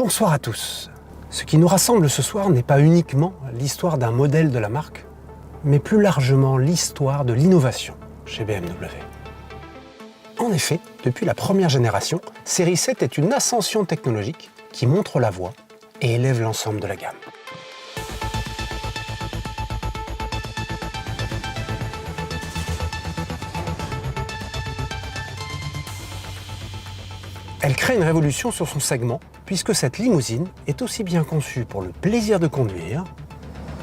Bonsoir à tous. Ce qui nous rassemble ce soir n'est pas uniquement l'histoire d'un modèle de la marque, mais plus largement l'histoire de l'innovation chez BMW. En effet, depuis la première génération, Série 7 est une ascension technologique qui montre la voie et élève l'ensemble de la gamme. Elle crée une révolution sur son segment, puisque cette limousine est aussi bien conçue pour le plaisir de conduire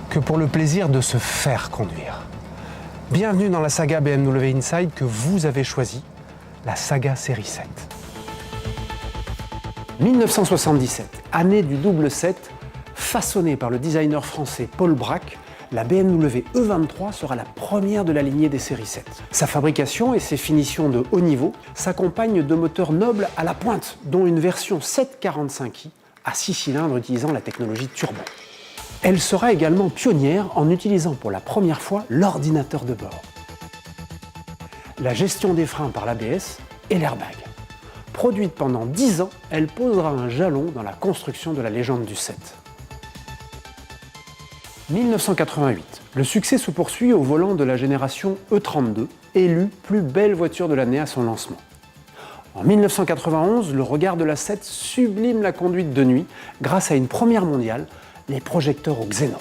que pour le plaisir de se faire conduire. Bienvenue dans la saga BMW Inside que vous avez choisie, la saga Série 7. 1977, année du double 7, façonnée par le designer français Paul Bracq, la BMW E23 sera la première de la lignée des séries 7. Sa fabrication et ses finitions de haut niveau s'accompagnent de moteurs nobles à la pointe, dont une version 745i à 6 cylindres utilisant la technologie turbo. Elle sera également pionnière en utilisant pour la première fois l'ordinateur de bord, la gestion des freins par l'ABS et l'airbag. Produite pendant 10 ans, elle posera un jalon dans la construction de la légende du 7. 1988, le succès se poursuit au volant de la génération E32, élue plus belle voiture de l'année à son lancement. En 1991, le regard de la 7 sublime la conduite de nuit grâce à une première mondiale, les projecteurs au xénon.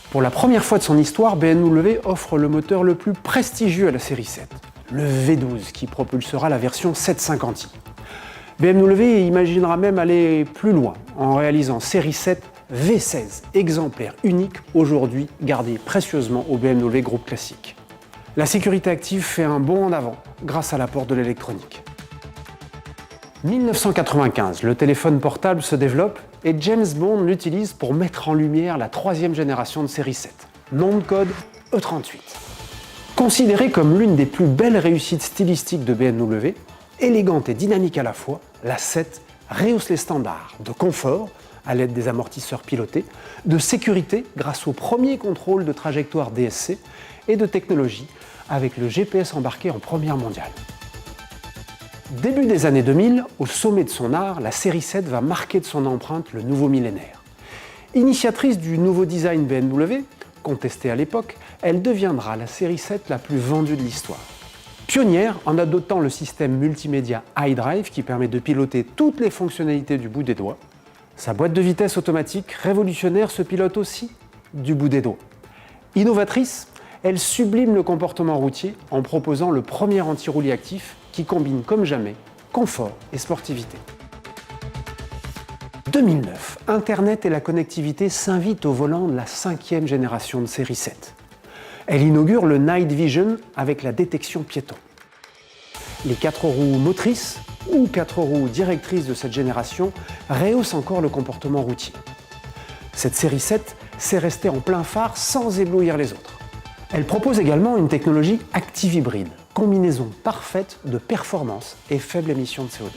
Pour la première fois de son histoire, BMW offre le moteur le plus prestigieux à la série 7, le V12 qui propulsera la version 750i. BMW imaginera même aller plus loin en réalisant série 7 V16, exemplaire unique aujourd'hui gardé précieusement au BMW Groupe Classique. La sécurité active fait un bond en avant grâce à l'apport de l'électronique. 1995, le téléphone portable se développe et James Bond l'utilise pour mettre en lumière la troisième génération de série 7, nom de code E38. Considérée comme l'une des plus belles réussites stylistiques de BMW, élégante et dynamique à la fois, la 7 rehausse les standards de confort à l'aide des amortisseurs pilotés, de sécurité grâce au premier contrôle de trajectoire DSC et de technologie avec le GPS embarqué en première mondiale. Début des années 2000, au sommet de son art, la série 7 va marquer de son empreinte le nouveau millénaire. Initiatrice du nouveau design BMW, contesté à l'époque, elle deviendra la série 7 la plus vendue de l'histoire. Pionnière en adoptant le système multimédia iDrive qui permet de piloter toutes les fonctionnalités du bout des doigts, sa boîte de vitesse automatique révolutionnaire se pilote aussi du bout des doigts. Innovatrice, elle sublime le comportement routier en proposant le premier anti-roulis actif qui combine comme jamais confort et sportivité. 2009, Internet et la connectivité s'invitent au volant de la 5e génération de série 7. Elle inaugure le Night Vision avec la détection piéton. Les 4 roues motrices ou 4 roues directrices de cette génération rehaussent encore le comportement routier. Cette série 7 sait rester en plein phare sans éblouir les autres. Elle propose également une technologie active hybride, combinaison parfaite de performance et faible émission de CO2.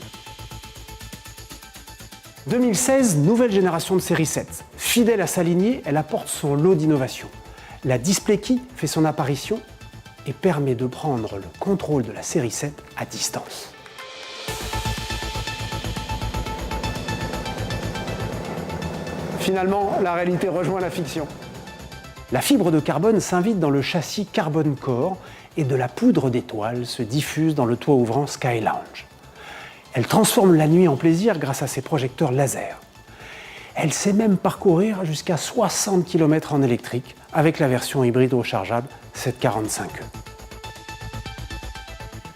2016, nouvelle génération de série 7. Fidèle à sa lignée, elle apporte son lot d'innovations. La Display Key fait son apparition et permet de prendre le contrôle de la série 7 à distance. Finalement, la réalité rejoint la fiction. La fibre de carbone s'invite dans le châssis Carbon Core et de la poudre d'étoiles se diffuse dans le toit ouvrant Sky Lounge. Elle transforme la nuit en plaisir grâce à ses projecteurs laser. Elle sait même parcourir jusqu'à 60 km en électrique avec la version hybride rechargeable 745e.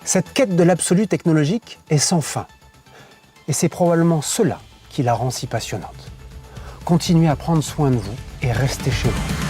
Cette quête de l'absolu technologique est sans fin. Et c'est probablement cela qui la rend si passionnante. Continuez à prendre soin de vous et restez chez vous.